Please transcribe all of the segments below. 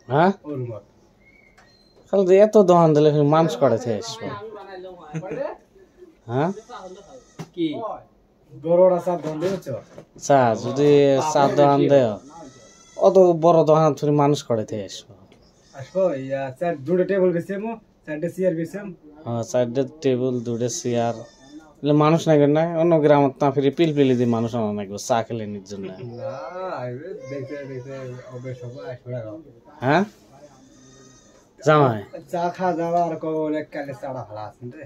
হ্যাঁ খালি এত দোকান দিলে মানুষ করেছে হ্যাঁ কি বড়রা সব দোকান দিয়েছো চা যদি চা দোকান দেয় অত বড় দোকান তুমি মানুষ করেছে আসো ইয়া স্যার দুটো টেবিল বেসেমো চারটে চেয়ার বেসেম হ্যাঁ চারটে টেবিল দুটো চেয়ার মানুষ নাকি না অন্য গ্রামত না ফিরে পিলপিলি দিয়ে মানুষ আনা নাকি চা খেলে নির জন্য হ্যাঁ জামাই চা খা যাওয়া আর কবলে কালে চাড়া ভালো আছেন রে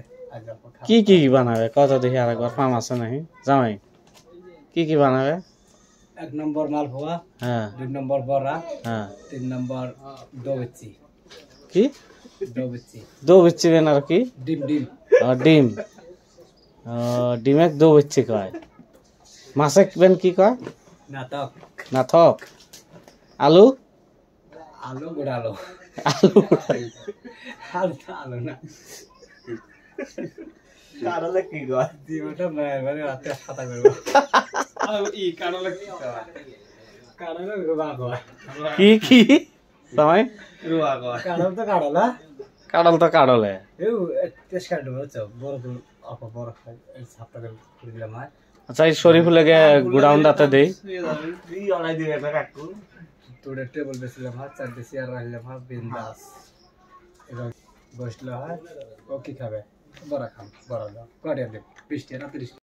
কি বানাবে কত দেখি আর একবার ফার্ম আছে নাকি জামাই কি বানাবে 1 নম্বর মালপোয়া হ্যাঁ 2 নম্বর বড়া হ্যাঁ 3 নম্বর দোবেচি কি দো বিচ্ছি বেন আর কি ডিম ডিম ডিমেক দো বিচ্ছি কয় মাছে বেন কি কয় নাথক আলু গুড়ালো আলু না কাড়লে কি কয় ডিমটা মানে রাতে খাতা করব কাড়লে কি কয় কাড়লে রুবা কয় কি সময় রুবা কয় কাড়ল তো কাড়লে এও টেস্ট কাট দেবো তো বড় বড় ছাপটা করে দিলাম আচ্ছা এই শরীফ লাগে গুড়াউন দাতে দেই অলাই দিবে একটা কাকু তোরে টেবিল বেসিলাম চারটে চেয়ার রাখলাম বিন্দাস এবার বসলো ও কি খাবে বড়া খাম বড়া দাও কয়টা দেব 20 টাকা 30